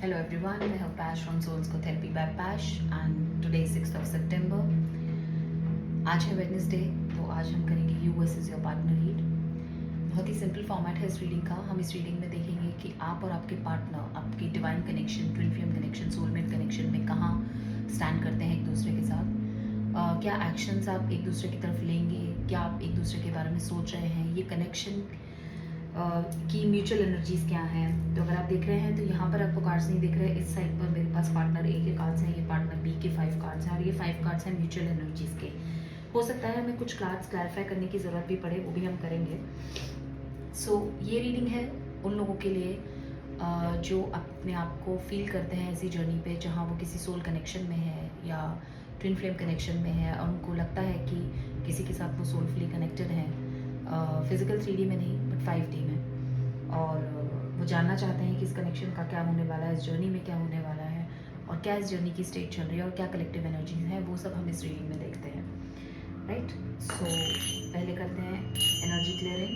Hello everyone, मैं हूँ पैश फ्रॉम सोल्स को थेरेपी बाय पैश and today 6th of September। आज है वेडनेसडे, तो आज हम करेंगे you versus your partner read. बहुत ही सिंपल फॉर्मेट है इस रीडिंग का। हम इस रीडिंग में देखेंगे कि आप और आपके पार्टनर, आपकी divine connection, twin flame connection, soulmate connection में कहाँ स्टैंड करते हैं एक दूसरे के साथ। क्या एक्शंस आप एक दूसरे की तरफ लेंगे, क्या आप एक दूसरे के बारे में सोच रहे हैं, ये कनेक्शन की म्यूचुअल एनर्जीज़ क्या हैं। तो अगर आप देख रहे हैं तो यहाँ पर आपको कार्ड्स नहीं दिख रहे। इस साइड पर मेरे पास पार्टनर ए के कार्ड्स हैं, ये पार्टनर बी के 5 कार्ड्स हैं और ये 5 कार्ड्स हैं म्यूचुअल एनर्जीज़ के। हो सकता है हमें कुछ कार्ड्स क्लैरिफाई करने की ज़रूरत भी पड़े, वो भी हम करेंगे। सो ये रीडिंग है उन लोगों के लिए जो अपने आप को फील करते हैं ऐसी जर्नी पे जहाँ वो किसी सोल कनेक्शन में है या ट्विन फ्लेम कनेक्शन में है और उनको लगता है कि किसी के साथ वो सोलफुली कनेक्टेड हैं, फिजिकल 3D में नहीं बट 5D में। और वो जानना चाहते हैं कि इस कनेक्शन का क्या होने वाला है, इस जर्नी में क्या होने वाला है और क्या इस जर्नी की स्टेट चल रही है और क्या कलेक्टिव एनर्जी है, वो सब हम इस रीडिंग में देखते हैं। राइट, सो पहले करते हैं energy clearing.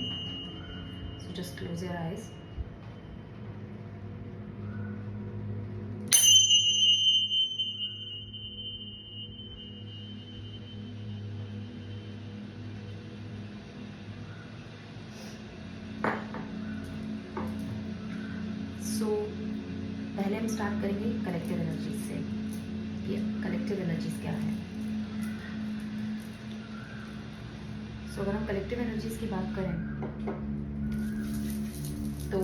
So just close your eyes. So पहले हम स्टार्ट करेंगे कलेक्टिव एनर्जीज से। ये कलेक्टिव एनर्जीज क्या है। सो अगर हम कलेक्टिव एनर्जीज की बात करें तो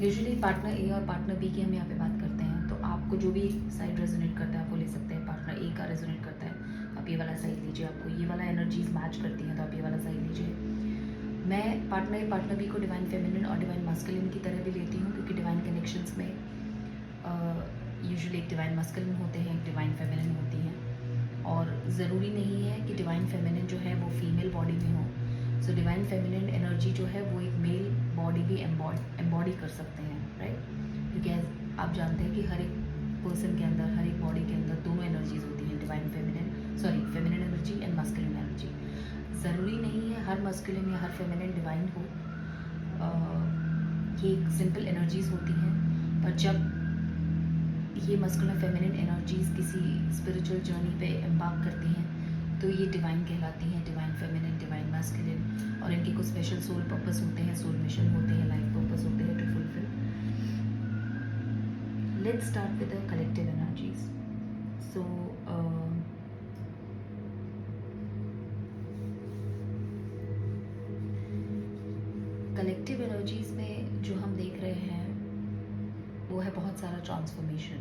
यूजुअली पार्टनर ए और पार्टनर बी की हम यहाँ पे बात करते हैं। तो आपको जो भी साइड रेजोनेट करता है आप वो ले सकते हैं। पार्टनर ए का रेजोनेट करता है आप ये वाला साइड लीजिए, आपको ये वाला एनर्जीज मैच करती हैं तो आप ये वाला साइड लीजिए। मैं पार्टनर ए पार्टनर बी को डिवाइन फेमिनिन और डिवाइन मास्कुलिन की तरह भी लेती हूँ, क्योंकि डिवाइन कनेक्शंस में यूजुअली एक डिवाइन मास्कुलिन होते हैं, एक डिवाइन फेमिनिन होती हैं। और ज़रूरी नहीं है कि डिवाइन फेमिनिन जो है वो फीमेल बॉडी में हो। सो डिवाइन फेमिनिन एनर्जी जो है वो एक मेल बॉडी भी एम्बॉडी कर सकते हैं, राइट। क्योंकि आप जानते हैं कि हर एक पर्सन के अंदर, हर एक बॉडी के अंदर दोनों एनर्जीज होती हैं, divine feminine energy and masculine energy. ज़रूरी नहीं है हर मास्कुलिन या हर फेमिनिन डिवाइन हो। ये एक सिंपल एनर्जीज होती हैं, पर जब ये मास्कुलिन फेमिनिन एनर्जीज किसी स्पिरिचुअल जर्नी पे एम्बार्क करती हैं तो ये डिवाइन कहलाती हैं, डिवाइन फेमिनिन, डिवाइन मास्कुलिन। और इनके कुछ स्पेशल सोल पर्पस होते हैं, सोल मिशन होते हैं, लाइफ पर्पस होते हैं to fulfil. Let's start with the collective energies. So collective energies में जो हम देख रहे हैं वो है बहुत सारा ट्रांसफॉर्मेशन।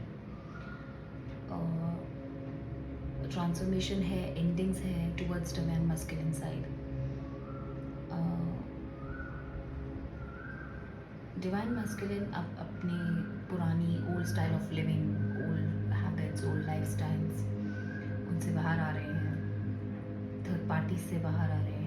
ट्रांसफॉर्मेशन है, एंडिंग्स है towards divine masculine side. Divine masculine अब अपनी पुरानी old style of living, old habits, old life styles, उनसे बाहर आ रहे हैं, थर्ड पार्टी से बाहर आ रहे हैं।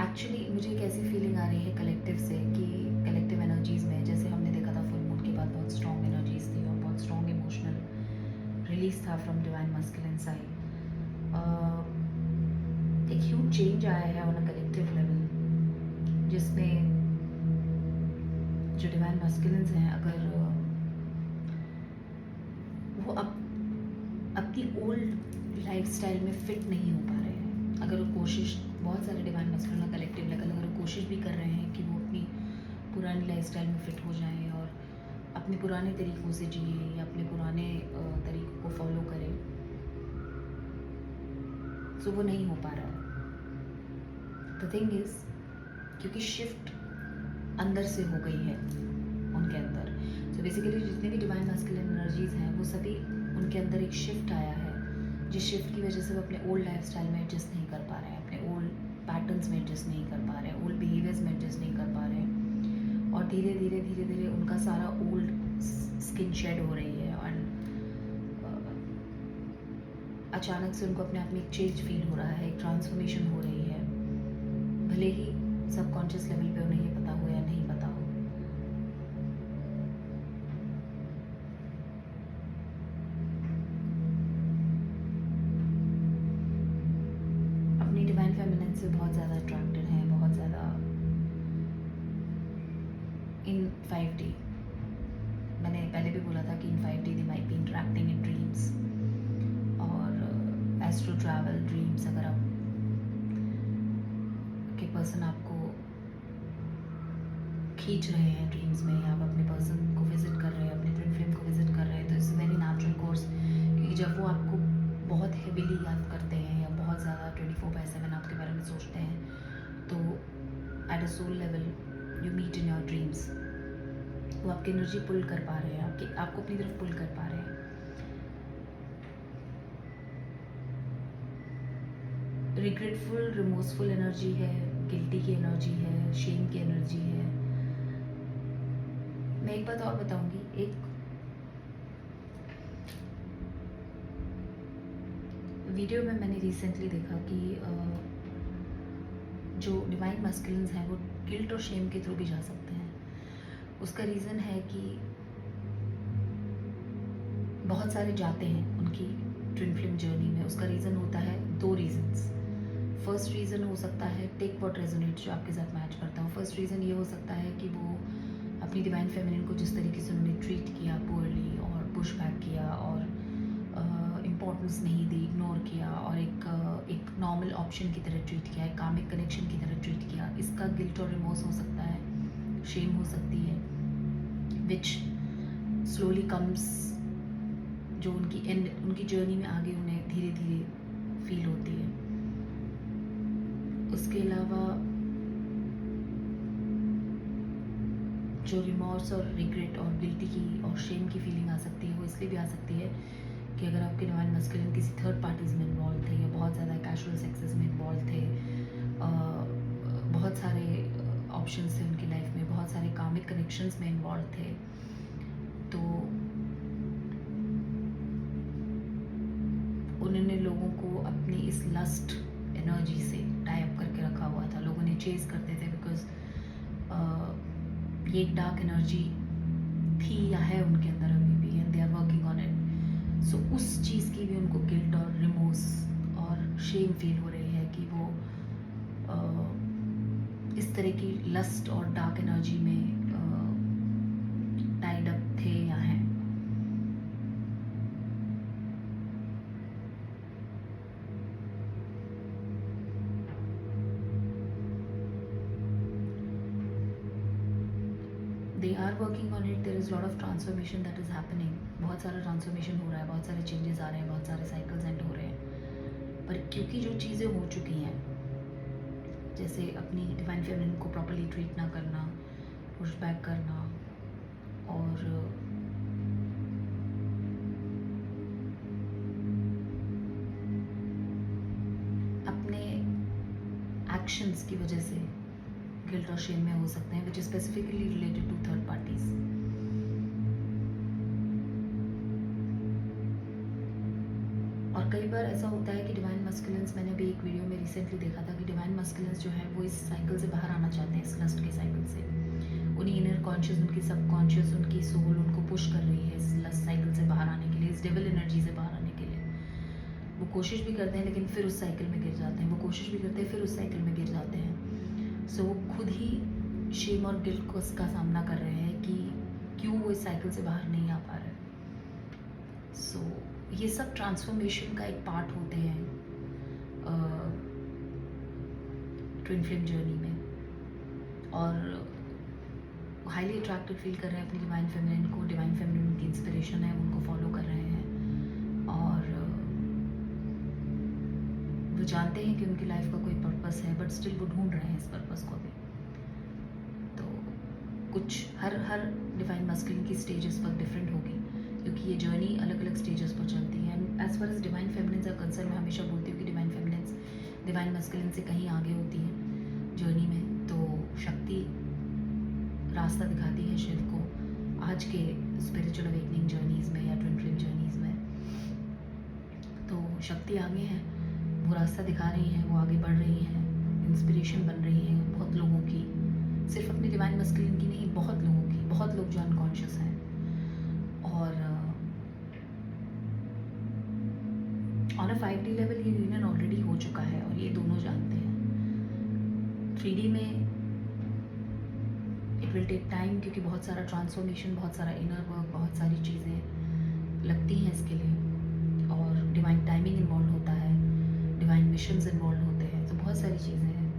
एक्चुअली मुझे एक ऐसी फीलिंग आ रही है कलेक्टिव से कि कलेक्टिव एनर्जीज़ में, जैसे हमने देखा था फुल मून के बाद बहुत स्ट्रॉन्ग एनर्जीज थी और बहुत स्ट्रॉन्ग इमोशनल रिलीज था फ्रॉम डिवाइन मास्कुलिन साइड। एक ह्यूज चेंज आया है ऑन अ कलेक्टिव लेवल, जिसमें जो डिवाइन मास्कुलिन्स हैं अगर वो अपनी ओल्ड लाइफ स्टाइल में फिट नहीं हो पा रहे हैं, अगर वो कोशिश, बहुत सारे डिवाइन मास्कुलिन कलेक्टिव लेवल अगर वो कोशिश भी कर रहे हैं कि वो अपनी पुरानी लाइफ स्टाइल में फिट हो जाएं और अपने पुराने तरीक़ों से जिए या अपने पुराने तरीक़ों को फॉलो करें, सो वो नहीं हो पा रहा है। द थिंग इज़, क्योंकि शिफ्ट अंदर से हो गई है उनके अंदर। सो बेसिकली जितने भी डिवाइन मास्कुलिन एनर्जीज़ हैं वो सभी, उनके अंदर एक शिफ्ट आया है, जिस शिफ्ट की वजह से वो अपने ओल्ड लाइफ स्टाइल में एडजस्ट नहीं कर पा रहे हैं, अपने ओल्ड पैटर्न्स में एडजस्ट नहीं कर पा रहे हैं, ओल्ड बिहेवियर्स में एडजस्ट नहीं कर पा रहे हैं। और धीरे धीरे उनका सारा ओल्ड स्किन शेड हो रही है और अचानक से उनको अपने आप में एक चेंज फील हो रहा है, एक ट्रांसफॉर्मेशन हो रही है, भले ही सबकॉन्शियस लेवल पे उन्हें ये पता हो या नहीं पता हो। अपनी डिवाइन फेमिनिन से बहुत ज़्यादा अट्रैक्टेड हैं, बहुत ज़्यादा इन 5 डे, मैंने पहले भी बोला था कि इन 5 day they might be interacting in dreams और एस्ट्रो ट्रैवल ड्रीम्स। अगर आप के पर्सन आपको खींच रहे हैं ड्रीम्स में, या आप अपने पर्सन को विजिट कर रहे हैं, अपने ट्विन फ्लेम को विजिट कर रहे हैं, तो इट्स वेरी नेचुरल कोर्स। क्योंकि जब वो आपको बहुत हेविली याद करते हैं या बहुत ज़्यादा 24/7 आपके बारे में सोचते हैं, तो at a soul level you meet in your dreams, वो आपकी एनर्जी पुल कर पा रहे हैं, आपको अपनी तरफ पुल कर पा रहे हैं। रिग्रेटफुल, रिमोर्सफुल एनर्जी है, गिल्टी की एनर्जी है, शेम की एनर्जी है। मैं एक बात और बताऊंगी, एक वीडियो में मैंने रिसेंटली देखा कि जो डिवाइन मस्कुलिन्स हैं वो गिल्ट और शेम के थ्रू भी जा सकते हैं। उसका रीज़न है कि बहुत सारे जाते हैं उनकी ट्विन फ्लेम जर्नी में। उसका रीज़न होता है 2 रीज़न्स। फर्स्ट रीज़न हो सकता है टेक व्हाट रेजोनेट, जो आपके साथ मैच करता हो। फर्स्ट रीज़न ये हो सकता है कि वो अपनी डिवाइन फेमिनिन को जिस तरीके से उन्होंने ट्रीट किया, पुअरली और पुश बैक किया और इम्पोर्टेंस नहीं दी, इग्नोर किया और एक नॉर्मल ऑप्शन की तरह ट्रीट किया, एक कामिक कनेक्शन की तरह ट्रीट किया, इसका गिल्ट और रिमोर्स हो सकता है, शेम हो सकती है, विच स्लोली कम्स, जो उनकी जर्नी में आगे उन्हें धीरे धीरे फील होती है। उसके अलावा जो रिमोर्स और रिग्रेट और गिल्टी की और शेम की फीलिंग आ सकती है, वो इसलिए भी आ सकती है कि अगर आपके डिवाइन मस्कुलिन किसी थर्ड पार्टीज में इन्वॉल्व थे या बहुत ज़्यादा कैजुअल सेक्सेस में इन्वॉल्व थे, बहुत सारे ऑप्शंस थे उनकी लाइफ में, बहुत सारे कामिक कनेक्शंस में इन्वॉल्व थे, तो उन्होंने लोगों को अपनी इस लस्ट एनर्जी से टाई अप करके रखा हुआ था। लोग उन्हें चेज करते थे बिकॉज ये एक डार्क एनर्जी थी या है उनके अंदर अभी भी, and they are working on it. So उस चीज़ की भी उनको गिल्ट और रिमोर्स और शेम फील हो रही है कि वो इस तरह की लस्ट और डार्क एनर्जी में टाइड अप थे या हैं। They are working on it. There is a lot of transformation that is happening. बहुत सारा ट्रांसफॉर्मेशन हो रहा है, बहुत सारे चेंजेस आ रहे हैं, बहुत सारे साइकिल्स एंड हो रहे हैं। पर क्योंकि जो चीज़ें हो चुकी हैं, जैसे अपनी डिवाइन फेमिनिन को प्रॉपर्ली ट्रीट ना करना, पुश बैक करना और अपने एक्शंस की वजह से गिल्ट और शेम में हो सकते हैं, which is specifically related to third parties. और कई बार ऐसा होता है कि डिवाइन मस्कुलिन्स, मैंने भी एक वीडियो में रिसेंटली देखा था कि डिवाइन मस्कुलिन्स जो है वो इस साइकिल से बाहर आना चाहते हैं, इस लस्ट के साइकिल से। उन्हीं इनर कॉन्शियस, उनकी सबकॉन्शियस, उनकी सोल उनको पुश कर रही है इस लस्ट साइकिल से बाहर आने के लिए, इस डेविल एनर्जी से बाहर आने के लिए। वो कोशिश भी करते हैं लेकिन फिर उस साइकिल में गिर जाते हैं, वो कोशिश भी करते हैं फिर उस साइकिल में गिर जाते हैं। सो वो खुद ही शेम और गिल्ट को इसका सामना कर रहे हैं कि क्यों वो इस साइकिल से बाहर नहीं आ पा रहे। सो ये सब ट्रांसफॉर्मेशन का एक पार्ट होते हैं ट्विन फ्लेम जर्नी में। और हाईली अट्रैक्टेड फील कर रहे हैं अपनी डिवाइन फेमिनिन को, डिवाइन फेमिनिन उनकी इंस्पिरेशन है, उनको फॉलो कर रहे हैं और वो जानते हैं कि उनकी लाइफ का कोई पर्पस है, बट स्टिल वो ढूंढ रहे हैं इस पर्पस को भी। तो कुछ हर डिवाइन मस्कुलिन की स्टेज इस वक्त डिफरेंट होगी, क्योंकि ये जर्नी अलग अलग स्टेजेस पर चलती है। And as far as divine feminines are concern, मैं हमेशा बोलती हूँ कि डिवाइन फेमिनिन्स डिवाइन मस्कुलिन से कहीं आगे होती है जर्नी में। तो शक्ति रास्ता दिखाती है शिव को आज के स्पिरिचुअल अवेकनिंग जर्नीज़ में या ट्विन फ्लेम जर्नीज़ में। तो शक्ति आगे है, वो रास्ता दिखा रही हैं, वो आगे बढ़ रही हैं, इंस्पिरेशन बन रही हैं बहुत लोगों की, सिर्फ अपनी डिवाइन मस्कुलिन की नहीं, बहुत लोगों की, बहुत लोग जो अनकॉन्शियस हैं। और ऑन अ 5D लेवल ये यूनियन ऑलरेडी हो चुका है और ये दोनों जानते हैं। 3D में इट विल टेक टाइम, क्योंकि बहुत सारा ट्रांसफॉर्मेशन, बहुत सारा इनर वर्क, बहुत सारी चीज़ें लगती हैं इसके लिए, और डिवाइन टाइमिंग इन्वॉल्व होता है, डिवाइन मिशंस इन्वॉल्व होते हैं, तो बहुत सारी चीज़ें हैं।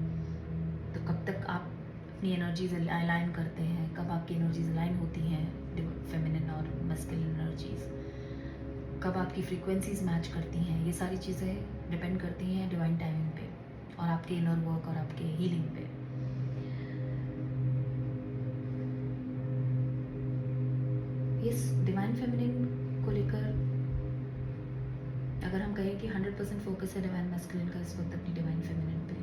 तो कब तक आप अपनी एनर्जीज अलाइन करते हैं, कब आपकी एनर्जीज अलाइन होती हैं फेमिनिन और मस्कुलिन एनर्जीज, कब आपकी फ्रीक्वेंसीज मैच करती हैं, ये सारी चीज़ें डिपेंड करती हैं डिवाइन टाइमिंग पे और आपके इनर वर्क और आपके हीलिंग पे। इस डिवाइन फेमिनिन को लेकर अगर हम कहें कि 100% फोकस है डिवाइन मैस्कुलिन का इस वक्त अपनी डिवाइन फेमिनिन पे,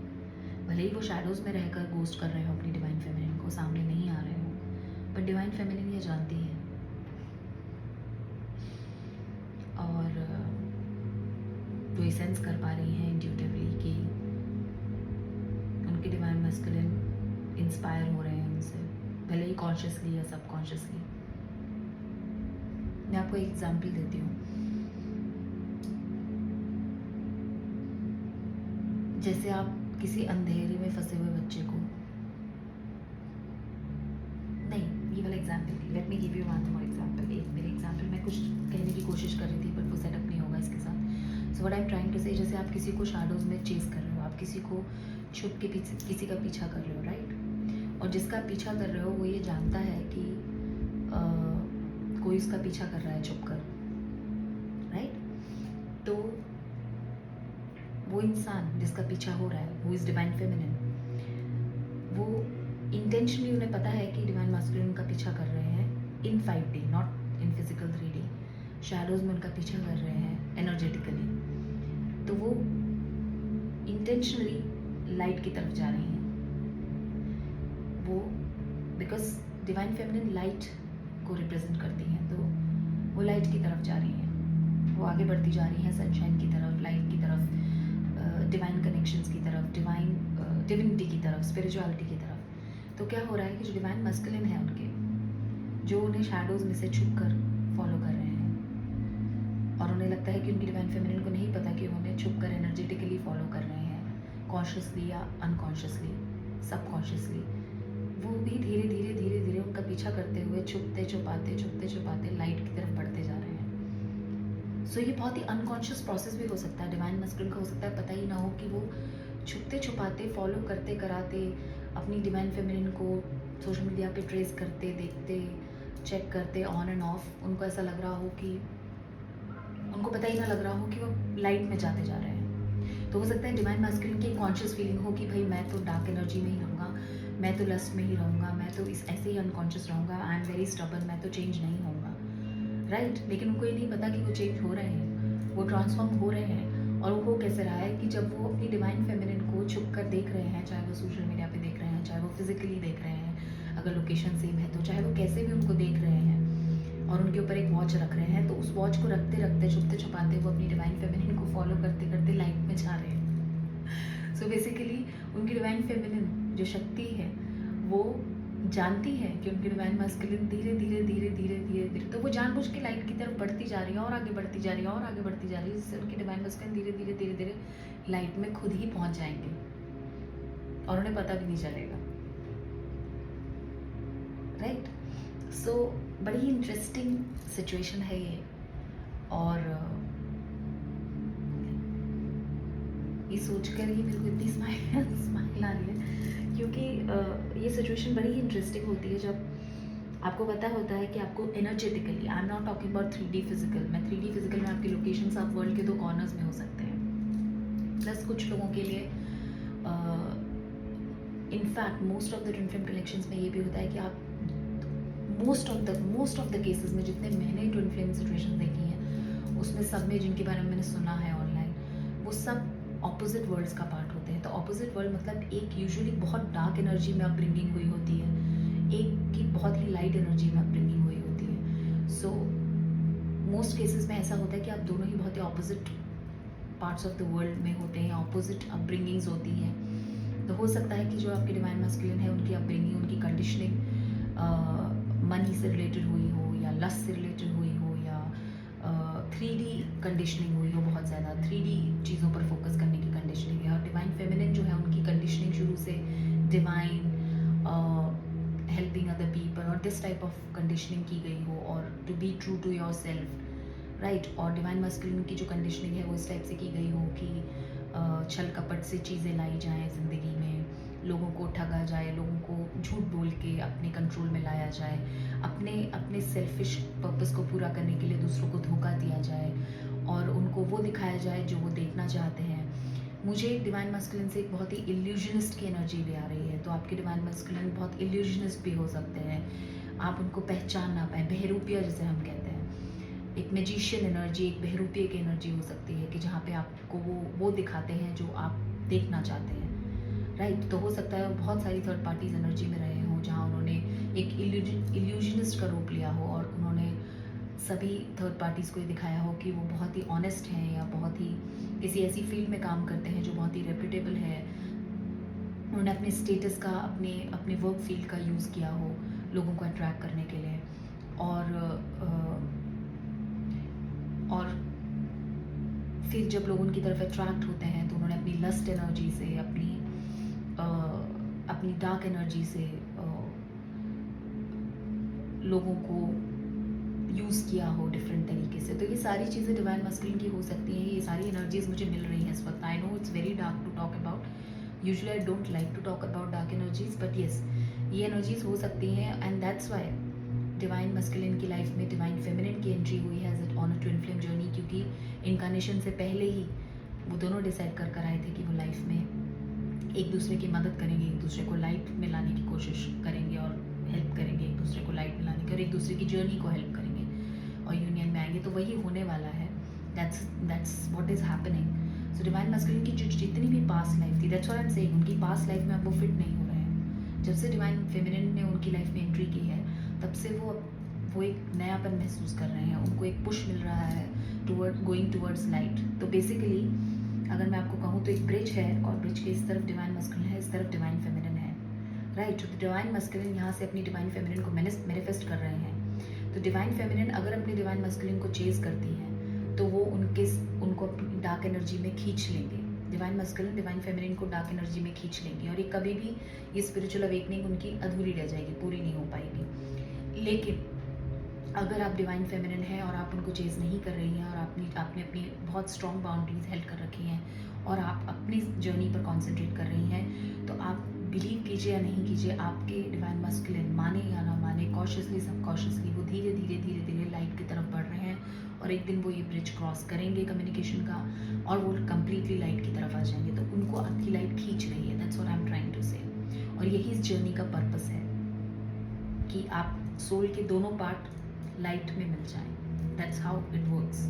भले ही वो शैडोज़ में रहकर गोस्ट कर रहे हो अपनी डिवाइन फेमिनिन को, सामने नहीं आ रहे हो, बट डिवाइन फेमिनिन ये जानती है और जो ये सेंस कर पा रही हैं इंट्यूटिवली कि उनके डिवाइन मैस्कुलिन इंस्पायर हो रहे हैं उनसे, भले ही कॉन्शियसली या सबकॉन्शियसली। मैं आपको एक एग्जाम्पल देती हूँ। जैसे आप किसी अंधेरे में फंसे हुए बच्चे को, नहीं ये वाला example, let me give you one more example. एक मेरे एग्जाम्पल मैं कुछ कहने की कोशिश कर रही थी बट वो सेटअप नहीं होगा इसके साथ। So what I am trying to say, जैसे आप किसी को शैडोज में चेस कर रहे हो, आप किसी को छुप के पीछे किसी का पीछा कर रहे हो, राइट? और जिसका पीछा कर रहे हो वो ये जानता है कि कोई उसका पीछा कर रहा है छुप कर, राइट? तो वो इंसान जिसका पीछा हो रहा है, वो इज डिवाइन फेमिनिन, वो इंटेंशनली, उन्हें पता है कि डिवाइन मास्कुलिन उनका पीछा कर रहे हैं इन 5D, not in physical 3D, shadows में उनका पीछा कर रहे हैं एनर्जेटिकली, तो वो इंटेंशनली लाइट की तरफ जा रही हैं। वो बिकॉज डिवाइन फेमिनिन लाइट को रिप्रेजेंट करती हैं, तो वो लाइट की तरफ जा रही हैं, वो आगे बढ़ती जा रही हैं सनशाइन की तरफ, लाइट की तरफ, डिवाइन कनेक्शंस की तरफ, डिविनिटी की तरफ, स्पिरिचुअलिटी की तरफ। तो क्या हो रहा है कि जो डिवाइन मस्कुलिन है उनके, जो उन्हें शैडोज में से छुप कर फॉलो कर रहे हैं, और उन्हें लगता है कि उनकी डिवाइन फेमिनिन को नहीं पता कि उन्हें छुप कर एनर्जेटिकली फॉलो कर रहे हैं, कॉन्शियसली या अनकॉन्शियसली, सबकॉन्शियसली, वो भी धीरे धीरे धीरे धीरे उनका पीछा करते हुए छुपते छुपाते लाइट की तरफ बढ़ते जा रहे हैं। सो ये बहुत ही अनकॉन्शियस प्रोसेस भी हो सकता है, डिवाइन मस्कुलिन का हो सकता है पता ही ना हो कि वो छुपते छुपाते, फॉलो करते कराते अपनी डिवाइन फेमिनिन को सोशल मीडिया पे ट्रेस करते, देखते, चेक करते ऑन एंड ऑफ, उनको ऐसा लग रहा हो कि उनको पता ही ना लग रहा हो कि वो लाइट में जाते जा रहे हैं। तो हो सकता है डिवाइन मैस्कुलिन की कॉन्शियस फीलिंग हो कि भाई मैं तो डार्क एनर्जी में ही रहूँगा, मैं तो लस्ट में ही रहूँगा, मैं तो इस ऐसे ही अनकॉन्शियस रहूँगा, आई एम वेरी स्टबर्न, मैं तो चेंज नहीं होऊंगा, राइट? लेकिन उनको ये नहीं पता कि वो चेंज हो रहे हैं, वो ट्रांसफॉर्म हो रहे हैं। और वो कैसे रहा है कि जब वो अपनी डिवाइन फेमिनिन को छुप कर देख रहे हैं, चाहे वो सोशल मीडिया पे देख रहे हैं, चाहे वो फिजिकली देख रहे हैं, अगर लोकेशन सेम है तो, चाहे वो कैसे भी उनको देख रहे हैं और उनके ऊपर एक वॉच रख रहे हैं, तो उस वॉच को रखते रखते, छुपते छुपाते वो अपनी डिवाइन फेमिनिन को फॉलो करते करते लाइट में जा रहे हैं। सो बेसिकली उनकी डिवाइन फेमिनिन जो शक्ति है वो जानती है कि उनकी डिवाइन मैस्कुलिन धीरे धीरे धीरे धीरे धीरे धीरे, तो वो जानबूझ के लाइट की तरफ बढ़ती जा रही है और आगे बढ़ती जा रही है और आगे बढ़ती जा रही है, जिससे उनकी डिवाइन मैस्कुलिन धीरे धीरे धीरे धीरे लाइट में खुद ही पहुंच जाएंगे और उन्हें पता भी नहीं चलेगा, राइट? सो बड़ी ही इंटरेस्टिंग सिचुएशन है ये, और ये सोचकर ही मेरे को इतनी स्माइल आ रही है, क्योंकि ये सिचुएशन बड़ी ही इंटरेस्टिंग होती है जब आपको पता होता है कि आपको energetically, I am not talking about 3D physical, मैं 3D फिजिकल में आपकी लोकेशंस आप वर्ल्ड के 2 कॉर्नर्स में हो सकते हैं, प्लस कुछ लोगों के लिए in fact most of the twin flame collections में ये भी होता है कि आप मोस्ट ऑफ द केसेस में, जितने मैंने ट्विन फ्लेम सिचुएशन देखी हैं उसमें सब में, जिनके बारे में मैंने सुना है ऑनलाइन, वो सब ऑपोजिट वर्ल्ड्स का पार्ट होते हैं। तो ऑपोजिट वर्ल्ड मतलब एक यूजुअली बहुत डार्क एनर्जी में अपब्रिंगिंग हुई होती है, एक की बहुत ही लाइट एनर्जी में अपब्रिंगिंग हुई होती है। सो मोस्ट केसेस में ऐसा होता है कि आप दोनों ही बहुत ही opposite parts of the world में होते हैं, ऑपोजिट अपब्रिंगिंग्स होती हैं। तो हो सकता है कि जो आपके डिवाइन मैस्कुलिन है उनकी अपब्रिंगिंग, उनकी कंडीशनिंग मनी से रिलेटेड हुई हो, या लस्ट से रिलेटेड हुई हो, या 3D कंडीशनिंग हुई हो, बहुत ज़्यादा 3D चीज़ों पर फोकस करने की कंडीशनिंग है। और डिवाइन फेमिनिन जो है उनकी कंडीशनिंग शुरू से डिवाइन हेल्पिंग अदर पीपल और दिस टाइप ऑफ कंडीशनिंग की गई हो, और to be true to your self, right. और डिवाइन मस्कुलिन की जो कंडीशनिंग है वो इस टाइप से की गई हो कि छल कपट से चीज़ें लाई जाएं ज़िंदगी में, लोगों को ठगा जाए, लोगों को झूठ बोल के अपने कंट्रोल में लाया जाए, अपने अपने सेल्फिश पर्पस को पूरा करने के लिए दूसरों को धोखा दिया जाए और उनको वो दिखाया जाए जो वो देखना चाहते हैं। मुझे डिवाइन मस्कुलिन से एक बहुत ही इल्यूजनिस्ट की एनर्जी भी आ रही है, तो आपके डिवाइन मस्कुलिन बहुत इल्यूजनिस्ट भी हो सकते हैं, आप उनको पहचान ना पाएँ, बहरूपिया जिसे हम कहते हैं। एक मैजिशियन एनर्जी, एक बहरूपिये की एनर्जी हो सकती है कि जहाँ पे आपको वो दिखाते हैं जो आप देखना चाहते हैं, राइट। तो हो सकता है बहुत सारी थर्ड पार्टीज एनर्जी में रहे हों जहाँ उन्होंने एक इल्यूजनिस्ट का रूप लिया हो और उन्होंने सभी थर्ड पार्टीज़ को ये दिखाया हो कि वो बहुत ही ऑनेस्ट हैं या बहुत ही किसी ऐसी फील्ड में काम करते हैं जो बहुत ही रेप्यूटेबल है। उन्होंने अपने स्टेटस का, अपने अपने वर्क फील्ड का यूज़ किया हो लोगों को अट्रैक्ट करने के लिए, और फिर जब लोग उनकी तरफ अट्रैक्ट होते हैं तो उन्होंने अपनी लस्ट एनर्जी से, अपनी डार्क एनर्जी से लोगों को यूज़ किया हो डिफरेंट तरीके से। तो ये सारी चीज़ें डिवाइन मस्कुलिन की हो सकती हैं, ये सारी एनर्जीज मुझे मिल रही हैं इस वक्त। I know it's very dark to talk about, usually I don't like to talk about dark energies, but yes ये एनर्जीज हो सकती हैं and that's why divine masculine की लाइफ में डिवाइन फेमिनिन की एंट्री हुई है on a twin flame journey, क्योंकि इनकारनेशन से पहले ही वो दोनों डिसाइड कर आए थे कि वो लाइफ में एक दूसरे की मदद करेंगे, एक दूसरे को लाइट में लाने की कोशिश करेंगे और हेल्प करेंगे एक दूसरे को लाइट में लाने की, और एक दूसरे की जर्नी को हेल्प करेंगे और यूनियन में आएंगे। तो वही होने वाला है, that's what is happening. So divine masculine की जो जितनी भी पास्ट लाइफ थी, that's what I am saying, उनकी पास्ट लाइफ में अब वो फिट नहीं हो रहे हैं। जब से डिवाइन फेमिनिन ने उनकी लाइफ में एंट्री की है तब से वो एक नयापन महसूस कर रहे हैं, उनको एक पुश मिल रहा है गोइंग टूवर्ड्स लाइट। तो बेसिकली अगर मैं आपको कहूँ तो एक ब्रिज है और ब्रिज के इस तरफ डिवाइन मस्कुलिन है, इस तरफ डिवाइन फेमिनिन है, राइट। तो डिवाइन मस्कुलिन यहाँ से अपनी डिवाइन फेमिनिन को मैनिफेस्ट कर रहे हैं। तो डिवाइन फेमिनिन अगर अपनी डिवाइन मस्कुलिन को चेज करती हैं तो वो उनको अपनी डार्क एनर्जी में खींच लेंगे। डिवाइन मस्कुलिन डिवाइन फेमिनिन को डार्क एनर्जी में खींच लेंगे और ये कभी भी ये स्पिरिचुअल अवेकनिंग उनकी अधूरी रह जाएगी, पूरी नहीं हो पाएगी। लेकिन अगर आप डिवाइन फेमिनिन हैं और आप उनको चेज नहीं कर रही हैं और आपने अपनी बहुत स्ट्रॉन्ग बाउंड्रीज हेल्ड कर रखी हैं और आप अपनी जर्नी पर कॉन्सेंट्रेट कर रही हैं, तो आप बिलीव कीजिए या नहीं कीजिए, आपके डिवाइन मस्कुलिन माने या ना माने, कॉशियसली सबकॉशियसली वो धीरे धीरे लाइट की तरफ बढ़ रहे हैं और एक दिन वो ये ब्रिज क्रॉस करेंगे कम्युनिकेशन का और वो कम्प्लीटली लाइट की तरफ आ जाएंगे। तो उनको आपकी लाइट खींच रही है, that's what I am trying to say. और यही इस जर्नी का पर्पस है कि आप सोल के दोनों पार्ट लाइट में मिल जाएं, दैट्स हाउ इट वर्क्स।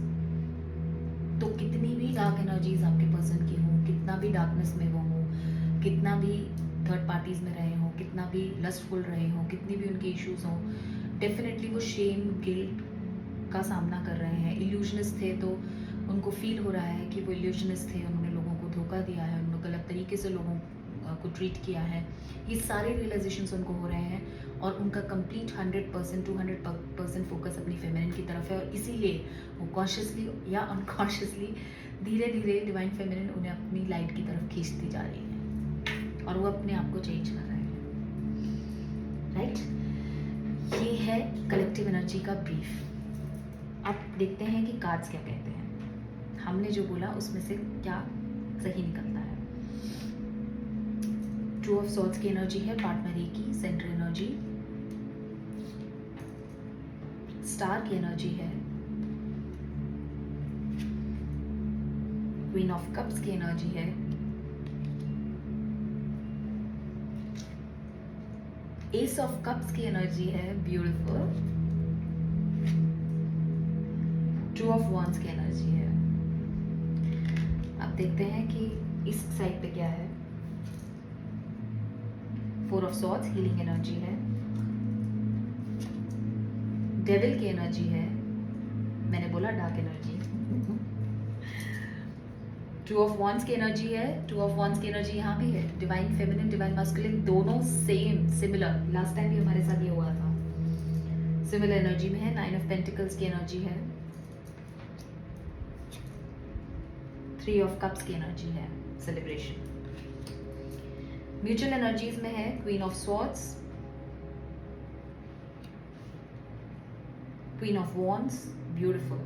तो कितनी भी डार्क एनर्जीज आपके पर्सन की हों, कितना भी डार्कनेस में वो हो, कितना भी थर्ड पार्टीज में रहे हों, कितना भी लस्टफुल रहे हों, कितनी भी उनके इश्यूज हों, डेफिनेटली वो शेम गिल्ट का सामना कर रहे हैं। इल्यूजनिस्ट थे तो उनको फील हो रहा है कि वो इल्यूजनिस्ट थे, उन्होंने लोगों को धोखा दिया है, उन्होंने गलत तरीके से लोगों को ट्रीट किया है। ये सारे रियलाइजेशंस उनको हो रहे हैं और उनका कंप्लीट 100% 200% फोकस अपनी फेमिनिन की तरफ है और इसीलिए वो कॉन्शियसली या अनकॉन्शियसली धीरे धीरे डिवाइन फेमिनिन उन्हें अपनी लाइट की तरफ खींचती जा रही है और वो अपने आप को चेंज कर रहे हैं, राइट। ये है कलेक्टिव एनर्जी का ब्रीफ। अब देखते हैं कि कार्ड्स क्या कहते हैं, हमने जो बोला उसमें से क्या सही निकलता है। टू ऑफ सॉर्ड्स की एनर्जी है, पार्टनर ए की सेंटर एनर्जी। स्टार की एनर्जी है, क्वीन ऑफ कप्स की एनर्जी है, एस ऑफ कप्स की एनर्जी है, ब्यूटीफुल। टू ऑफ वॉन्ड्स की एनर्जी है। अब देखते हैं कि इस साइड पे क्या है। Four of swords healing energy है, डेविल की एनर्जी है, मैंने बोला dark energy. Two of wands की एनर्जी है, टू ऑफ वॉन्ड्स की एनर्जी यहाँ भी है। डिवाइन फेमिनिन डिवाइन मास्कुलिन दोनों सेम सिमिलर, लास्ट टाइम भी हमारे साथ ये हुआ था, सिमिलर एनर्जी में है। नाइन ऑफ पेंटिकल्स की एनर्जी है, थ्री ऑफ कप्स की एनर्जी है, सेलिब्रेशन। म्यूचुअल एनर्जीज में है queen of swords, Queen of Wands, beautiful.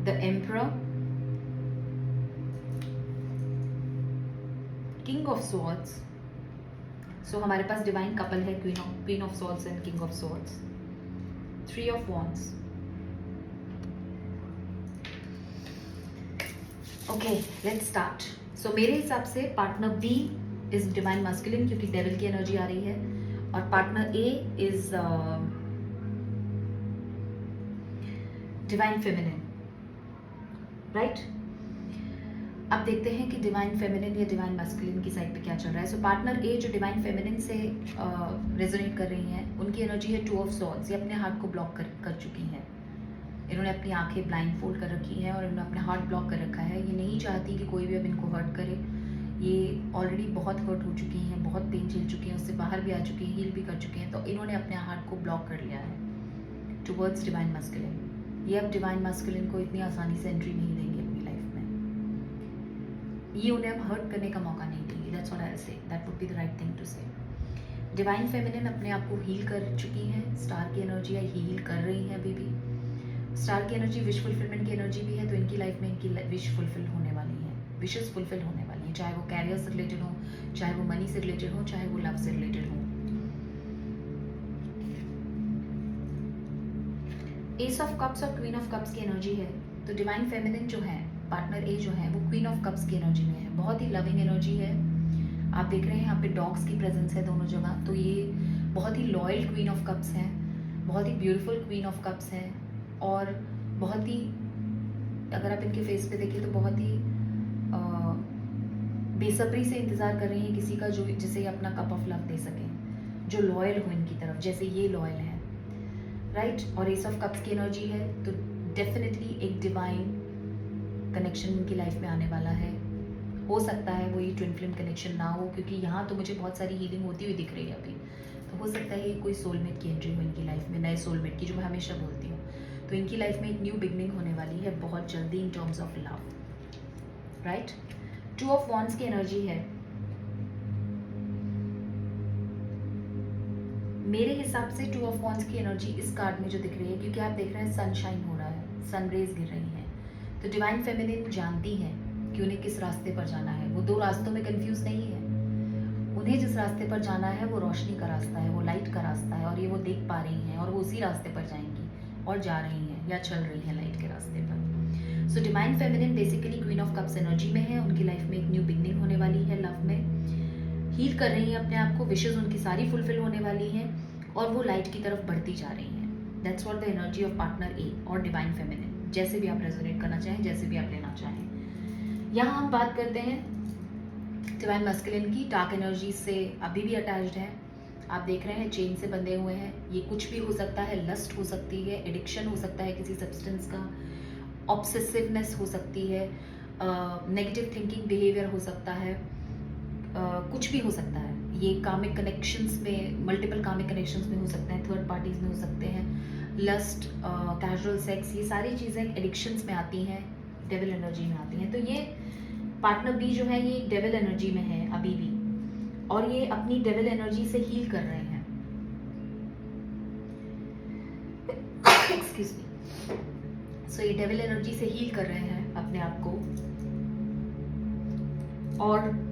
The Emperor, King of Swords. So हमारे पास डिवाइन कपल है, Queen of Swords and King of Swords. Three of Wands. Okay, let's start. So मेरे हिसाब से partner B is divine masculine क्योंकि devil की energy आ रही है, और partner A is divine feminine, right? अब देखते हैं कि डिवाइन फेमिनिन या डिवाइन मस्कुलिन की साइड पे क्या चल रहा है. सो पार्टनर ए जो डिवाइन फेमिनिन से रेजोनेट कर रही हैं, उनकी एनर्जी है 2 ऑफ सॉर्ड्स. ये अपने हार्ट को ब्लॉक कर चुकी हैं. इन्होंने अपनी आंखें ब्लाइंड फोल्ड कर रखी हैं और इन्होंने अपना हार्ट ब्लॉक कर रखा है. ये नहीं चाहती कि कोई भी अब इनको हर्ट करे. ये ऑलरेडी बहुत हर्ट हो चुकी हैं, बहुत पेन झेल चुकी हैं, उससे बाहर भी आ चुकी हैं, हील भी कर चुकी हैं. तो इन्होंने अपने हार्ट को ब्लॉक कर लिया है टुवर्ड्स डिवाइन मस्कुलिन. ये अब डिवाइन मस्कुलिन को इतनी आसानी से एंट्री नहीं देंगे अपनी लाइफ में. ये उन्हें अब हर्ट करने का मौका नहीं देंगी. That's what I will say. That would be the right thing to say. Divine feminine अपने आप को हील कर चुकी हैं. स्टार की एनर्जी है, हील कर रही हैं अभी भी. स्टार की एनर्जी विश फुलफिलमेंट की एनर्जी भी है, तो इनकी लाइफ में इनकी विश फुलफिल होने वाली है, विशेस फुलफिल होने वाली है. चाहे वो कैरियर से रिलेटेड हो, चाहे वो मनी से रिलेटेड हो, चाहे वो लव से रिलेटेड हो. एस ऑफ कप्स और क्वीन ऑफ कप्स की एनर्जी है. तो डिवाइन फेमिनिन जो है, पार्टनर ए जो है, वो क्वीन ऑफ कप्स की एनर्जी में है. बहुत ही लविंग एनर्जी है. आप देख रहे हैं यहाँ पे डॉग्स की प्रेजेंस है दोनों जगह. तो ये बहुत ही लॉयल क्वीन ऑफ कप्स हैं, बहुत ही ब्यूटीफुल क्वीन ऑफ कप्स हैं, और बहुत ही, अगर आप इनके फेस पे देखिए तो बहुत ही बेसब्री से इंतज़ार कर रही हैं किसी का जो जिसे अपना कप ऑफ लव दे सके, जो लॉयल हो इनकी तरफ, जैसे ये लॉयल है, राइट? और एस ऑफ कप्स की एनर्जी है, तो डेफिनेटली एक डिवाइन कनेक्शन इनकी लाइफ में आने वाला है. हो सकता है वो ये ट्विन फ्लेम कनेक्शन ना हो, क्योंकि यहाँ तो मुझे बहुत सारी हीलिंग होती हुई दिख रही है अभी. तो हो सकता है ये कोई सोलमेट की एंट्री हो इनकी लाइफ में, नए सोलमेट की, जो मैं हमेशा बोलती हूँ. तो इनकी लाइफ में एक न्यू बिगनिंग होने वाली है बहुत जल्दी in terms of love, right? 2 of wands की एनर्जी है. मेरे हिसाब से 2 ऑफ वॉन्ड्स की एनर्जी इस कार्ड में जो दिख रही है, क्योंकि आप देख रहे हैं सनशाइन हो रहा है, सन रेज गिर रही हैं, तो डिवाइन फेमिनिन जानती है कि उन्हें किस रास्ते पर जाना है. वो 2 रास्तों में कंफ्यूज नहीं है. उन्हें जिस रास्ते पर जाना है वो रोशनी का रास्ता है, वो लाइट का रास्ता है, और ये वो देख पा रही हैं, और वो उसी रास्ते पर जाएंगी और जा रही हैं या चल रही हैं लाइट के रास्ते पर. सो divine feminine basically queen of cups energy में है. उनकी लाइफ में एक न्यू बिगनिंग होने वाली है, लव में हील कर रही हैं अपने आप को, विशेज उनकी सारी फुलफिल होने वाली हैं, और वो लाइट की तरफ बढ़ती जा रही हैं. That's what the energy of partner A और डिवाइन फेमिनिन, जैसे भी आप रेजोनेट करना चाहें, जैसे भी आप लेना चाहें. यहाँ हम बात करते हैं डिवाइन मस्कुलिन की. डार्क एनर्जी से अभी भी अटैच्ड है. आप देख रहे हैं चेन से बंधे हुए हैं. ये कुछ भी हो सकता है, लस्ट हो सकती है, एडिक्शन हो सकता है किसी सब्सटेंस का, ऑब्सेसिवनेस हो सकती है, नेगेटिव थिंकिंग बिहेवियर हो सकता है, कुछ भी हो सकता है. ये कामिक कनेक्शंस में, मल्टीपल कामिक कनेक्शंस में हो सकते हैं, थर्ड पार्टीज में हो सकते हैं, लस्ट, कैजुअल सेक्स, ये सारी चीज़ें एडिक्शंस में आती हैं, डेविल एनर्जी में आती हैं. तो ये पार्टनर बी जो है ये डेविल एनर्जी में है अभी भी, और ये अपनी डेविल एनर्जी से हील कर रहे हैं. Excuse me. सो ये डेविल एनर्जी से हील कर रहे हैं अपने आप को, और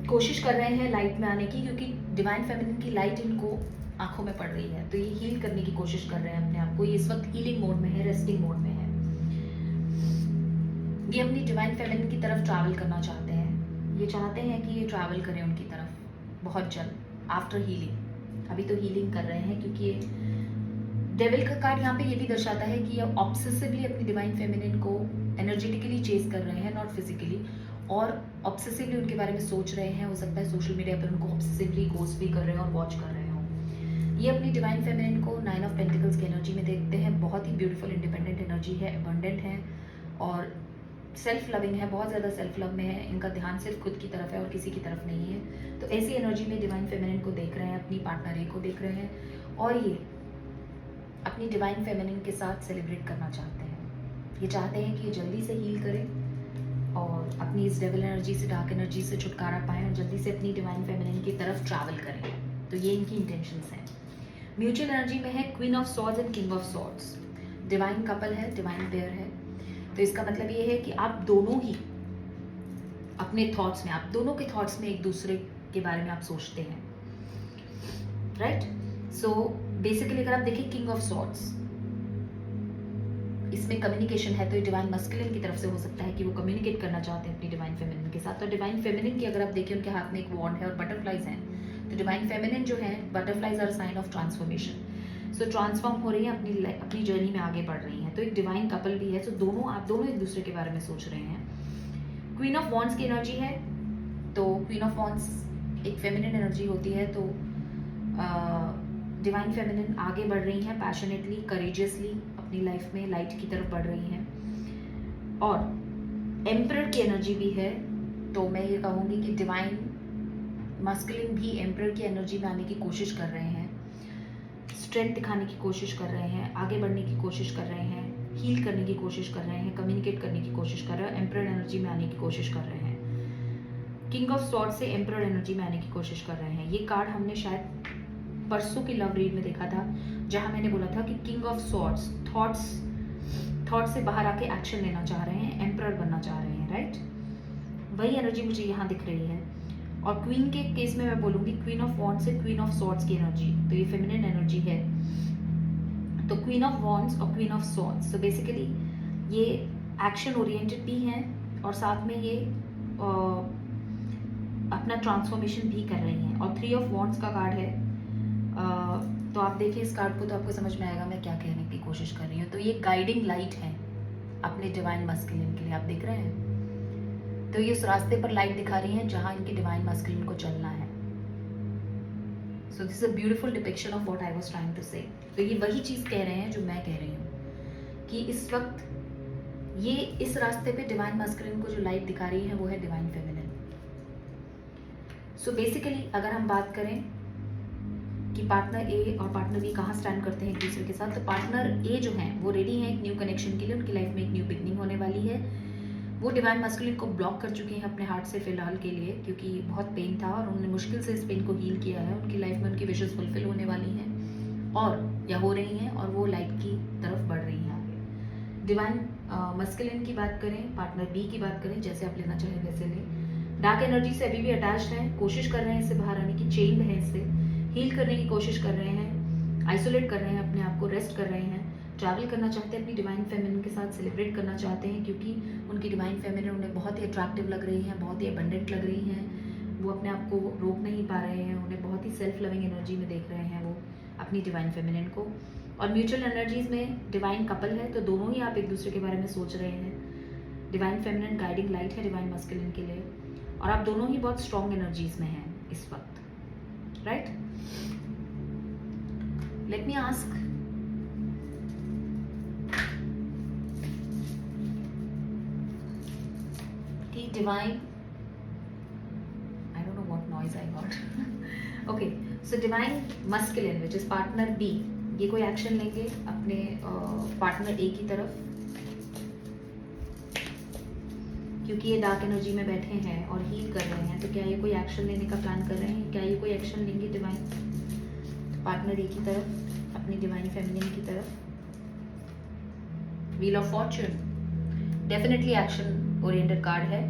कोशिश कर रहे हैं लाइट में आने की, क्योंकि डिवाइन फेमिनिन की लाइट इनको आंखों में पड़ रही है. तो ये हील करने की कोशिश कर रहे हैं अपने आप को. ये इस वक्त हीलिंग मोड में है, रेस्टिंग मोड में है. ये अपनी डिवाइन फेमिनिन की तरफ ट्रैवल करना चाहते हैं. ये चाहते हैं कि ये ट्रैवल करें उनकी तरफ बहुत जल्द आफ्टर हीलिंग. अभी तो हीलिंग कर रहे हैं, क्योंकि ये डेविल का कार्ड यहाँ पे ये भी दर्शाता है कि ये ऑब्सेसिवली अपनी डिवाइन फेमिनिन को एनर्जेटिकली चेज कर रहे हैं, नॉट फिजिकली, और ऑब्सेसिवली उनके बारे में सोच रहे हैं. हो सकता है सोशल मीडिया पर उनको ऑब्सेसिवली गोस्ट भी कर रहे हैं और वॉच कर रहे हो. ये अपनी डिवाइन फेमिनिन को 9 ऑफ पेंटिकल्स की एनर्जी में देखते हैं. बहुत ही ब्यूटीफुल इंडिपेंडेंट एनर्जी है, अबंडेंट है, और सेल्फ लविंग है, बहुत ज़्यादा सेल्फ लव में है. इनका ध्यान सिर्फ खुद की तरफ है और किसी की तरफ नहीं है. तो ऐसी एनर्जी में डिवाइन फेमिनिन को देख रहे हैं, अपनी पार्टनर ए को देख रहे हैं, और ये अपनी डिवाइन फेमिनिन के साथ सेलिब्रेट करना चाहते हैं. ये चाहते हैं कि ये जल्दी से हील करें और अपनी इस डेविल एनर्जी से, डार्क एनर्जी से छुटकारा पाएं, और जल्दी से अपनी डिवाइन फेमिनिन की तरफ ट्रैवल करें. तो ये इनकी इंटेंशंस हैं. म्यूचुअल एनर्जी में है queen of swords and king of swords. Divine couple है, डिवाइन पेयर है। तो इसका मतलब ये है कि आप दोनों ही अपने थॉट्स में, आप दोनों के थॉट्स में एक दूसरे के बारे में आप सोचते हैं, राइट। सो बेसिकली अगर आप देखें किंग ऑफ सॉर्ड्स, इसमें कम्युनिकेशन है, तो ये डिवाइन मस्कुलिन की तरफ से हो सकता है कि वो कम्युनिकेट करना चाहते हैं अपनी डिवाइन फेमिनिन के साथ। तो डिवाइन फेमिनिन की अगर आप देखें, उनके हाथ में एक वॉन्ड है और बटरफ्लाइज हैं। तो डिवाइन फेमिनिन जो है, butterflies are sign of transformation. So transform हो रही है, अपनी जर्नी में आगे बढ़ रही हैं। तो एक डिवाइन कपल भी है। तो आप दोनों एक दूसरे के बारे में सोच रहे हैं। क्वीन ऑफ वॉन्ड्स की एनर्जी है। तो क्वीन ऑफ वॉन्ड्स एक फेमिनिन एनर्जी होती है। तो डिवाइन फेमिनिन आगे बढ़ रही हैं पैशनेटली, करेजियसली अपनी लाइफ में लाइट की तरफ बढ़ रही हैं। और एम्परर की एनर्जी भी है। तो मैं ये कहूँगी कि डिवाइन मस्कुलिन भी एम्परर की एनर्जी में आने की कोशिश कर रहे हैं, स्ट्रेंथ दिखाने की कोशिश कर रहे हैं, आगे बढ़ने की कोशिश कर रहे हैं, हील करने की कोशिश कर रहे हैं, कम्युनिकेट करने की कोशिश कर रहे हैं, एम्परर एनर्जी में आने की कोशिश कर रहे हैं। किंग ऑफ सॉर्ड से एम्परर एनर्जी में आने की कोशिश कर रहे हैं। ये कार्ड हमने शायद परसों की लव रीड में देखा था, जहां मैंने बोला था कि किंग ऑफ सॉर्ड्स थॉट्स से बाहर आके एक्शन लेना चाह रहे हैं, एम्परर बनना चाह रहे हैं, राइट। वही एनर्जी मुझे यहाँ दिख रही है। और क्वीन के केस में मैं बोलूँगी क्वीन ऑफ वॉन्ड्स से क्वीन ऑफ सॉर्ड्स की एनर्जी, तो ये फेमिनिन एनर्जी है। तो क्वीन ऑफ वॉन्ड्स और क्वीन ऑफ सॉर्ड्स, तो बेसिकली ये एक्शन ओरिएंटेड भी हैं और साथ में ये अपना ट्रांसफॉर्मेशन भी कर रही हैं। और 3 ऑफ वॉन्ड्स का कार्ड है। तो आप देखिए इस कार्ड को, तो आपको समझ में आएगा मैं क्या कहने की कोशिश कर रही हूँ। तो ये गाइडिंग लाइट है अपने डिवाइन मस्कुलिन के लिए, आप देख रहे हैं। तो ये उस रास्ते पर लाइट दिखा रही हैं जहां इनके डिवाइन मस्कुलिन को चलना है। So this is a beautiful depiction of what I was trying to say. तो ये वही चीज कह रहे हैं जो मैं कह रही हूँ कि इस वक्त ये इस रास्ते पे डिवाइन मस्कुलिन को जो लाइट दिखा रही है वो है डिवाइन फेमिनिन। सो बेसिकली अगर हम बात करें कि पार्टनर ए और पार्टनर बी कहाँ स्टैंड करते हैं एक दूसरे के साथ, तो पार्टनर ए जो है वो रेडी है एक न्यू कनेक्शन के लिए। उनकी लाइफ में एक न्यू बिगनिंग होने वाली है। वो डिवाइन मस्कुलिन को ब्लॉक कर चुके हैं अपने हार्ट से फिलहाल के लिए, क्योंकि बहुत पेन था और उन्होंने मुश्किल से इस पेन को हील किया है। उनकी लाइफ में उनकी विशेस फुलफिल होने वाली हैं और या हो रही हैं, और वो लाइट की तरफ बढ़ रही हैं आगे। डिवाइन मस्कुलिन की बात करें, पार्टनर बी की बात करें, जैसे आप लेना चाहें वैसे लें। डार्क एनर्जी से अभी भी अटैच्ड हैं, कोशिश कर रहे हैं इससे बाहर आने की, चेन्ड हैं, इससे हील करने की कोशिश कर रहे हैं, आइसोलेट कर रहे हैं अपने आप को, रेस्ट कर रहे हैं, ट्रैवल करना चाहते हैं अपनी डिवाइन फेमिनिन के साथ, सेलिब्रेट करना चाहते हैं, क्योंकि उनकी डिवाइन फेमिनिन उन्हें बहुत ही अट्रैक्टिव लग रही हैं, बहुत ही अबंडेंट लग रही हैं। वो अपने आप को रोक नहीं पा रहे हैं, उन्हें बहुत ही सेल्फ लविंग एनर्जी में देख रहे हैं वो अपनी डिवाइन फेमिनिन को। और म्यूचुअल एनर्जीज में डिवाइन कपल है, तो दोनों ही आप एक दूसरे के बारे में सोच रहे हैं। डिवाइन फेमिनिन गाइडिंग लाइट है डिवाइन मस्कुलिन के लिए, और आप दोनों ही बहुत स्ट्रॉन्ग एनर्जीज में हैं इस वक्त, राइट। लेट मी आस्क, कि divine, I don't know what noise I got. Okay, so divine masculine which is partner B, ये कोई एक्शन लेंगे अपने पार्टनर ए की तरफ, क्योंकि ये डार्क एनर्जी में बैठे हैं और हील कर रहे हैं। तो क्या ये कोई एक्शन लेने का प्लान कर रहे हैं? क्या ये कोई एक्शन लेंगे डिवाइन पार्टनर ए की तरफ, अपनी डिवाइन फेमिनिन की तरफ? Wheel of Fortune definitely action oriented card है।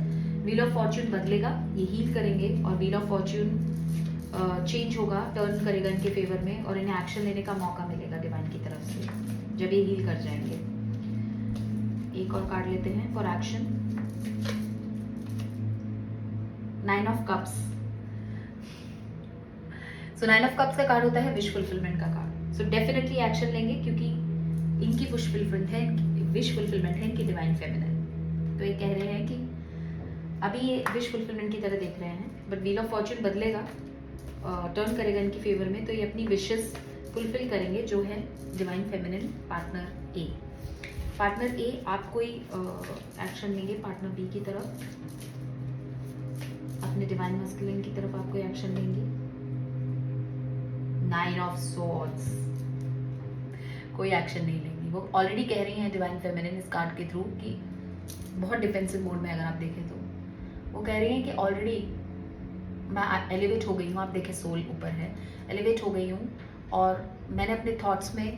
व्हील ऑफ फॉर्च्यून बदलेगा, ये हील करेंगे और व्हील ऑफ फॉर्च्यून चेंज होगा, टर्न करेगा इनके फेवर में, और इन्हें एक्शन लेने का मौका मिलेगा डिवाइन की तरफ से जब ये हील कर जाएंगे। एक और कार्ड लेते हैं for action, 9 of cups. So 9 of cups का कार्ड होता है विश फुलफिलमेंट का कार्ड। सो डेफिनेटली एक्शन लेंगे, क्योंकि इनकी विश फुलफिलमेंट है इनकी डिवाइन फेमिनिन। तो ये कह रहे हैं कि अभी ये विश फुलफिलमेंट की तरह देख रहे हैं, बट व्हील ऑफ फॉर्च्यून बदलेगा, टर्न करेगा इनकी फेवर में, तो ये अपनी विशेस फुलफिल करेंगे जो है डिवाइन फेमिनिन पार्टनर ए। पार्टनर ए आप कोई एक्शन लेंगे पार्टनर बी की तरफ, अपने डिवाइन मस्कुलिन की तरफ आप कोई एक्शन लेंगे। 9 ऑफ सॉर्ड्स, कोई एक्शन नहीं लेंगी। वो ऑलरेडी कह रही हैं डिवाइन फेमिनिन इस कार्ड के थ्रू कि बहुत डिफेंसिव मोड में, अगर आप देखें तो वो कह रही हैं कि ऑलरेडी मैं एलिवेट हो गई हूँ। आप देखें सोल ऊपर है, एलिवेट हो गई हूँ और मैंने अपने थॉट्स में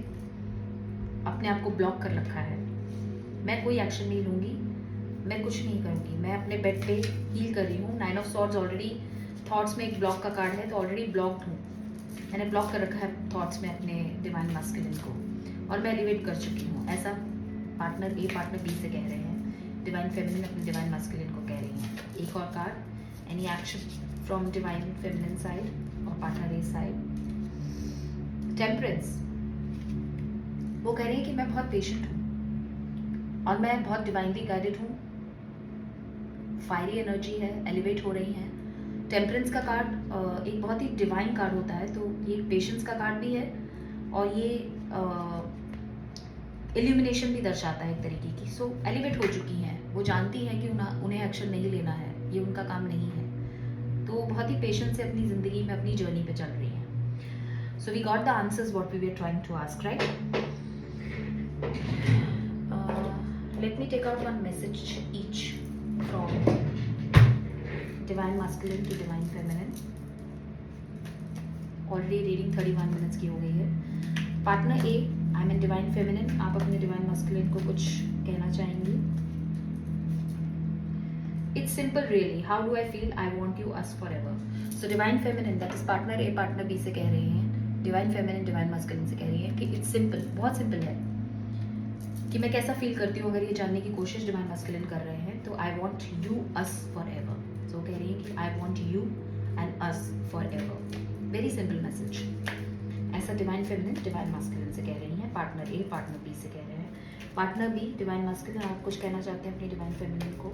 अपने आप को ब्लॉक कर रखा है। मैं कोई एक्शन नहीं लूँगी, मैं कुछ नहीं करूँगी, मैं अपने बेड पे हील कर रही हूँ। 9 ऑफ सॉर्ड्स ऑलरेडी थॉट्स में एक ब्लॉक का कार्ड है, तो ऑलरेडी ब्लॉक्ड हूँ। मैंने ब्लॉक कर रखा है थॉट्स में अपने डिवाइन मास्कुलिन को, और मैं एलिवेट कर चुकी हूँ। ऐसा पार्टनर ए पार्टनर बी से कह रहे हैं, डिवाइन फेमिनिन अपने डिवाइन मास्कुलिन को कह रही हैं। एक और card, any action from divine feminine side और पार्टनर ए साइड। टेम्परेंस, वो कह रही है कि मैं बहुत पेशेंट हूँ और मैं बहुत डिवाइनली गाइडेड हूँ। फायरी एनर्जी है, एलिवेट हो रही हैं। टेम्परेंस का कार्ड एक बहुत ही डिवाइन कार्ड होता है, तो ये पेशेंस का कार्ड भी है और ये इल्यूमिनेशन भी दर्शाता है एक तरीके की। सो एलिवेट हो चुकी हैं, वो जानती हैं कि उन्हें एक्शन नहीं लेना है, ये उनका काम नहीं है, तो बहुत ही पेशेंस से अपनी ज़िंदगी में अपनी जर्नी पे चल रही हैं। So we got the answers what we were trying to ask, right? Let me take out one message each from divine masculine to divine feminine. Already reading 31 minutes की हो गई है. Partner A, I'm in divine feminine. आप अपने divine masculine को कुछ कहना चाहेंगी? It's simple really. How do I feel? I want you, us forever. So divine feminine, that is partner A, partner B से कह रही हैं. Divine feminine, divine masculine से कह रही है कि it's simple, बहुत simple है कि मैं कैसा फील करती हूँ। अगर ये जानने की कोशिश डिवाइन मास्कुलिन कर रहे हैं तो I want you us forever. So कह रही है कि I want you and us forever. Very simple message. ऐसा डिवाइन फेमिनिन डिवाइन मास्कुलिन से कह रही हैं। पार्टनर ए पार्टनर बी से कह रहे हैं। पार्टनर बी डिवाइन मास्कुलिन, आप कुछ कहना चाहते हैं अपनी डिवाइन फेमिनिन को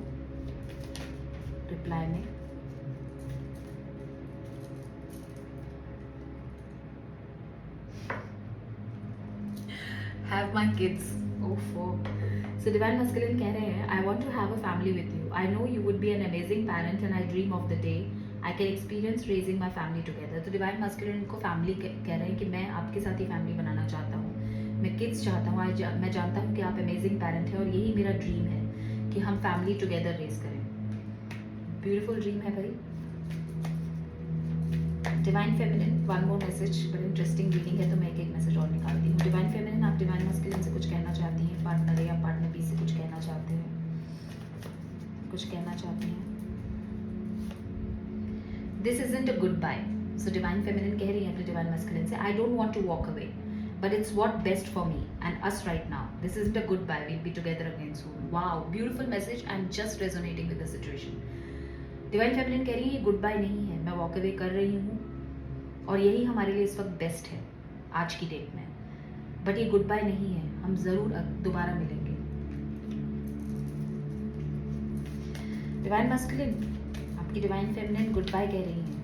रिप्लाई में? Have my kids. So divine masculine कह रहे हैं, I want to have a family with you. I know you would be an amazing parent and I dream of the day I can experience raising my family together. तो divine masculine को family कह रहे हैं कि मैं आपके साथ ही family बनाना चाहता हूँ, मैं kids चाहता हूँ। मैं जानता हूँ कि आप amazing parent हैं और यही मेरा dream है कि हम family together raise करें। Beautiful dream है भाई। Divine feminine, one more message, बड़ी इंटरेस्टिंग रीडिंग है तो मैं एक मैसेज और निकालती हूँ। डिवाइन फेमिनिन, आप डिवाइन मास्कुलिन से कुछ कहना चाहती हैं? पार्टनर ए या पार्टनर बी से कुछ कहना चाहते हैं? कुछ कहना चाहते हैं? This isn't a good bye. So divine feminine कह रही है अपने डिवाइन मास्कुलिन से, I don't want to walk away but it's what best for me and us right now. This isn't a good bye, we'll be together again soon. Wow, beautiful message and just resonating with the situation. Divine feminine कह रही है ये good bye नहीं है, मैं walk away कर रही हूँ और यही हमारे लिए इस वक्त बेस्ट है आज की डेट में, बट ये गुड बाय नहीं है, हम ज़रूर दोबारा मिलेंगे. डिवाइन मास्कुलिन, आपकी डिवाइन फेमिनिन गुड बाय कह रही है.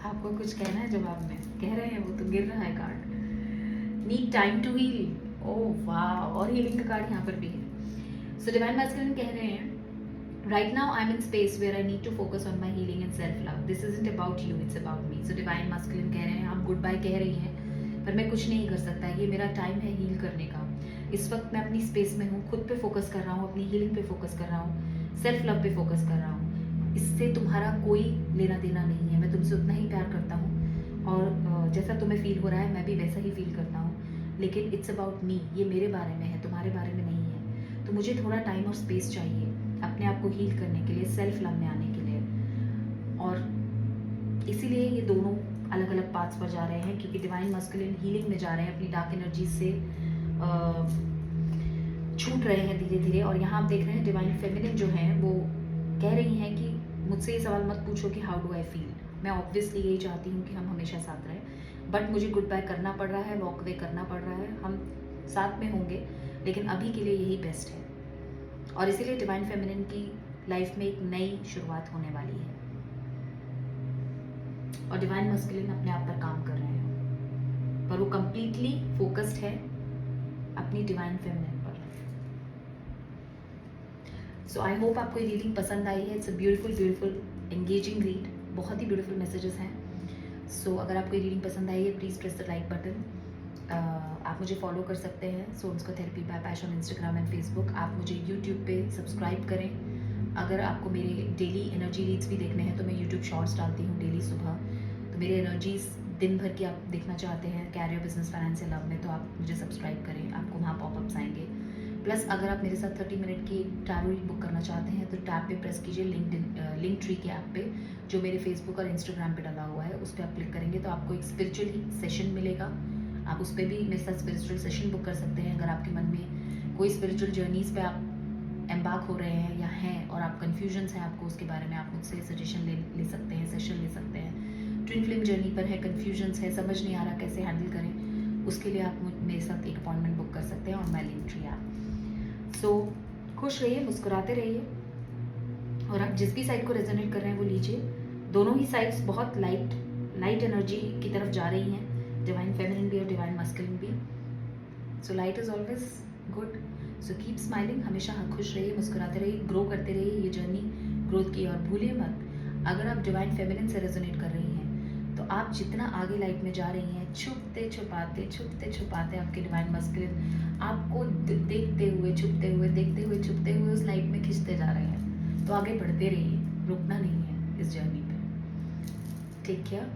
आपको कुछ कहना है जवाब में? कह रहे हैं, वो तो गिर रहा है card. Need time to heal. Oh वाह, और हीलिंग का कार्ड यहाँ पर भी है. सो डिवाइन मास्कुलिन कह रहे हैं, right now I'm in space where I need to focus on my healing and self love. This isn't about you, it's about me. So divine masculine कह रहे हैं, आप गुड बाय कह रही हैं पर मैं कुछ नहीं कर सकता, ये मेरा टाइम है हील करने का. इस वक्त मैं अपनी स्पेस में हूँ, खुद पे फोकस कर रहा हूँ, अपनी हीलिंग पे फोकस कर रहा हूँ, सेल्फ लव पे फोकस कर रहा हूँ. इससे तुम्हारा कोई लेना देना नहीं है. मैं तुमसे उतना ही प्यार करता हूँ और जैसा तुम्हें फील हो रहा है मैं भी वैसा ही फील करता हूँ, लेकिन इट्स अबाउट मी. ये मेरे बारे में है, तुम्हारे बारे में नहीं है. तो मुझे थोड़ा टाइम और स्पेस चाहिए अपने आप को हील करने के लिए, सेल्फ लव में आने के लिए. और इसीलिए ये दोनों अलग अलग पाथ्स पर जा रहे हैं, क्योंकि डिवाइन मास्कुलिन हीलिंग में जा रहे हैं, अपनी डार्क एनर्जी से छूट रहे हैं धीरे धीरे. और यहाँ आप देख रहे हैं डिवाइन फेमिनिन जो है वो कह रही हैं कि मुझसे ये सवाल मत पूछो कि हाउ डू आई फील. मैं ऑब्वियसली यही चाहती हूँ कि हम हमेशा साथ रहें, बट मुझे गुड बाय करना पड़ रहा है, वॉक अवे करना पड़ रहा है. हम साथ में होंगे लेकिन अभी के लिए यही बेस्ट है. और इसीलिए डिवाइन फेमिनिन की लाइफ में एक नई शुरुआत होने वाली है और डिवाइन मास्कुलिन अपने आप पर काम कर रहे हैं, पर वो कंप्लीटली फोकस्ड है अपनी डिवाइन फेमिनिन पर. सो आई होप आपको ये रीडिंग पसंद आई है. It's a beautiful beautiful engaging read, बहुत ही ब्यूटीफुल मैसेजेस हैं. सो अगर आपको ये रीडिंग पसंद आई है please press the like button. आप मुझे फॉलो कर सकते हैं सोन्स को therapy bye passion Instagram and Facebook. आप मुझे यूट्यूब पे सब्सक्राइब करें. अगर आपको मेरे डेली एनर्जी रीड्स भी देखने हैं तो मैं यूट्यूब शॉर्ट्स डालती हूँ डेली सुबह, तो मेरी एनर्जीज दिन भर की आप देखना चाहते हैं कैरियर, बिजनेस, फाइनेंस या लव में, तो आप मुझे सब्सक्राइब करें, आपको वहाँ पॉपअप्स आएंगे। प्लस अगर आप मेरे साथ 30 मिनट की टैरो रीड बुक करना चाहते हैं तो टैब पे प्रेस कीजिए, लिंक ट्री के ऐप पे जो मेरे फेसबुक और इंस्टाग्राम पे डाला हुआ है, उस पर आप क्लिक करेंगे तो आपको एक स्पिरिचुअल सेशन मिलेगा। आप उस पर भी मेरे साथ स्पिरिचुअल सेशन बुक कर सकते हैं। अगर आपके मन में कोई स्पिरिचुअल जर्नीज पे आप एम्बार्क हो रहे हैं या हैं और आप कन्फ्यूजन्स हैं आपको उसके बारे में, आप मुझसे सजेशन ले सकते हैं, सेशन ले सकते हैं। ट्विन फ्लेम जर्नी पर है, कन्फ्यूजन्स है, समझ नहीं आ रहा कैसे हैंडल करें, उसके लिए आप मेरे साथ एक अपॉइंटमेंट बुक कर सकते हैं on my Linktree app. So खुश रहिए, मुस्कुराते रहिए, और आप जिस भी साइड को रेजोनेट कर रहे हैं वो लीजिए। दोनों ही साइड्स बहुत लाइट एनर्जी की तरफ जा रही हैं, डिवाइन फेमिनिन भी और डिवाइन मस्कुलिन भी। So light is always good, so keep smiling, हमेशा खुश रहिए, मुस्कुराते रहिए, ग्रो करते रहिए ये जर्नी ग्रोथ की। और भूलिए मत, अगर आप डिवाइन फेमिनिन से रेजोनेट कर रही हैं तो आप जितना आगे लाइफ में जा रही हैं, छुपते छुपाते आपके डिवाइन मस्कुलिन आपको देखते हुए छुपते हुए उस लाइफ में खींचते जा रहे हैं। तो आगे बढ़ते रहिए, रुकना नहीं है इस जर्नी पे। Take care.